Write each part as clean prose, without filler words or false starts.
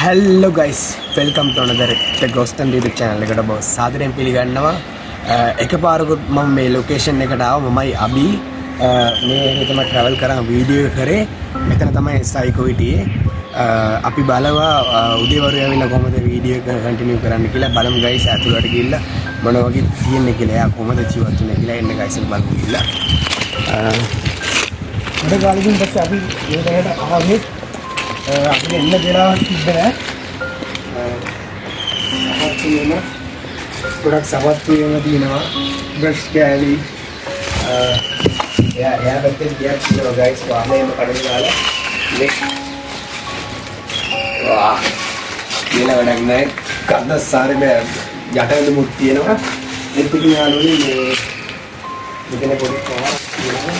Hello guys, welcome to another The Ghost and YouTube channel එකට boss සාදරයෙන් පිළිගන්නවා. එකපාරකට මම මේ ලොකේෂන් එකට ආවා. මමයි අබි මේ තමයි travel කරා වීඩියෝ කරේ. මෙතන තමයි සයිකෝ හිටියේ. අපි බලවා උදේවරු ඇවිල්ලා කොහමද වීඩියෝ එක කන්ටිනියු කරන්න කියලා බලමු guys. අතුලට ගිහිල්ලා මොන වගේ තියෙන්නේ කියලා. එයා කොහමද ජීවත් වෙන්නේ කියලා එන්න guys බලමු ගිහිල්ලා. අද ගාලින් පස්සේ අපි මේකට ආවේ අපිට එන්න දෙලාවක් තිබ්බ නෑ. ගොඩක් සවත්තු වීම තියෙනවා. බ්‍රෂ් කෑලි එයා පැත්තෙන් ගියක් තියෙනවා guys. වාහනේම කඩේ දාලා මේ වා කියලා වැඩක් නෑ. කද්ද සාරේ යටවෙලු මුත් තියෙනවා. ඒ පිටින් යාළුවනේ මේ මෙතන පොඩි කොහොමද තියෙනවා.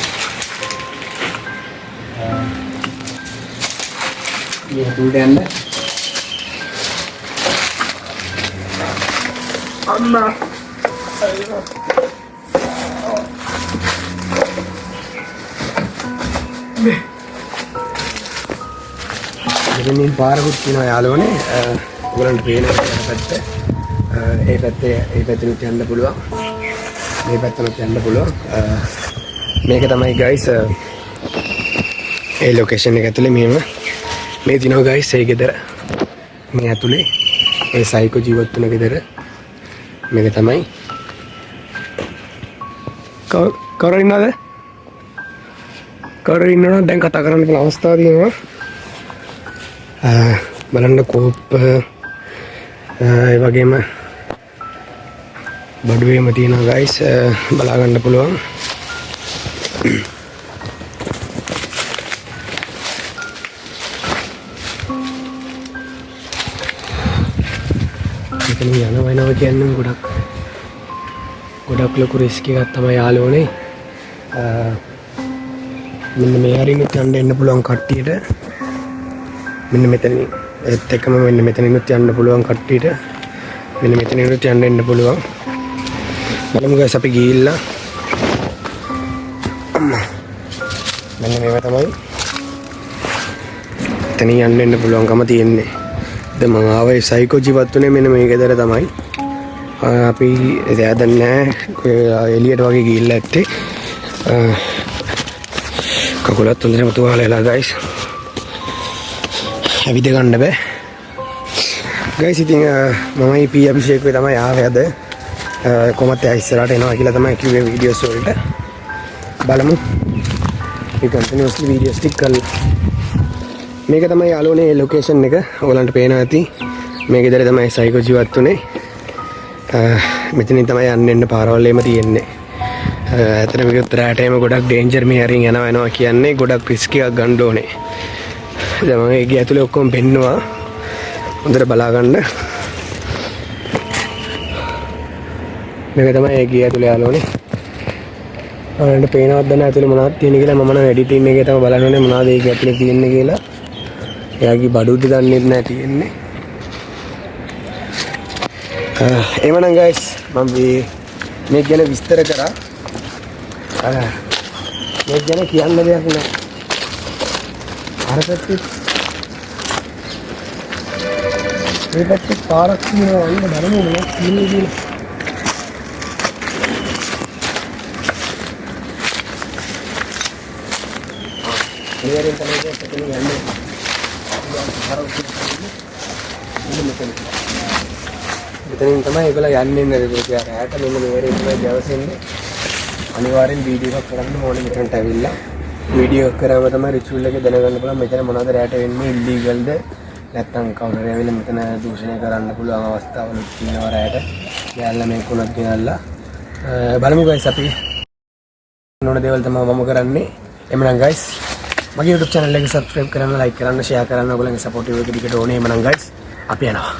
ये दूध अंदर अम्मा මෙතනින් පාර කුට්ටිනවා යාළුවනේ. ඔයගලන්ට පේනවා පැත්ත. ඒ පැත්තට යන්න පුළුවන්. මේ පැත්තට යන්න පුළුවන්. මේක තමයි guys ඒ ලොකේෂන් එක ඇතුලේ මෙහෙම මේ දිනෝ guys ඒ ගෙදර මේ ඇතුලේ ඒ සයිකෝ ජීවත් වෙන ගෙදර මේක තමයි. කවුරු ඉන්නවද? කවුරු ඉන්නවද? දැන් කතා කරන්න පුළුවන් අවස්ථාව තියෙනවා. බලන්න කෝප් ඒ වගේම බඩුවේම තියෙනවා guys. බලා ගන්න පුළුවන්. මෙතන යනවා කියන්නේ ගොඩක් ලොකු රිස්ක් එකක් තමයි යාළුවනේ. මෙන්න මේ හරිනුත් යන්න එන්න පුළුවන් කට්ටියට. මෙන්න මෙතනින් ඒත් එක්කම මෙන්න මෙතනිනුත් යන්න පුළුවන් කට්ටියට. මෙන්න මෙතනිනුත් යන්න එන්න පුළුවන්. බලමු guys අපි ගිහිල්ලා. මෙන්න මේව තමයි එතනින් යන්න එන්න පුළුවන්කම තියෙන්නේ. මම ආවේ සයිකෝ ජීවත් වුණේ මෙන්න මේ ගෙදර තමයි. අපි දැන් නෑ එළියට වගේ ගිහිල්ලා ඇත්තේ. කකුලත් හොඳටම තුවාලලා guys. ඇවිද ගන්න බෑ. guys ඉතින් මමයි පී අභිෂේක්වේ තමයි ආවේ අද. කොහොමද ඉස්සරහට එනවා කියලා තමයි කිව්වේ වීඩියෝස් වලට. බලමු. මේ කන්ටිනියස්ලි වීඩියෝස් ටික කරලා මේක තමයි යාළුවනේ ලොකේෂන් එක. ඔයගලන්ට පේනවා ඇති. මේ ගෙදර තමයි සයිකෝ ජීවත් වුනේ. මෙතනින් තමයි යන්න එන්න පාරවල් එම තියෙන්නේ. ඇත්තටම මේක රැටේම ගොඩක් ඩේන්ජර් මේ හරින් යනවා කියන්නේ ගොඩක් රිස්ක් එකක් ගන්න ඕනේ. දැන් මම ඒකේ ඇතුලේ ඔක්කොම පෙන්නවා. හොඳට බලා ගන්න. මේක තමයි ඒකේ ඇතුලේ යාළුවනේ. ඔයාලන්ට පේනවද නැත්නම් ඇතුලේ මොනවද තියෙන්නේ කියලා මම නම් එඩිටින් එකේ තමයි බලන්නේ මොනවද ඒකේ ඇතුලේ තියෙන්නේ කියලා. එයාගේ බඩුද දන්නේ නැහැ තියෙන්නේ. එමනම් guys මම මේ ගැන විස්තර කරා. මේ ගැන කියන්න දෙයක් නැහැ. අර පැත්තේ මේ පැත්තේ පාරක් තියෙනවා. අන්න බලමු මොනවද තියෙන්නේ කියලා. මෙහෙරින් තමයි දෙකකින් යන්නේ. මෙතනින් තමයි ඒගොල්ලෝ යන්නේ නේද කියලා. රැට මෙන්න මෙහෙරින් තමයි දවසෙන්නේ. අනිවාර්යෙන් වීඩියෝ එකක් කරන්න ඕනේ මෙතනට ඇවිල්ලා. වීඩියෝ එක කරාම තමයි රිචුවල් එක දැනගන්න පුළුවන් මෙතන මොනවද රැට වෙන්නේ ඉල්ලීගල්ද නැත්නම් කවුරුහරි ඇවිල්ලා මෙතන දූෂණය කරන්න පුළුවන් අවස්ථාවලුත් තියෙනවා රැට. යාළුවා මේ කොනක් ගෙනල්ලා බලමු guys අපි මොන දේවල් තමයි මම කරන්නේ. එමනම් guys මගේ YouTube channel එක subscribe කරන්න, like කරන්න, share කරන්න ඔයගොල්ලන්ගේ support එක දිගට ඕනේ. එමනම් guys අපි යනවා.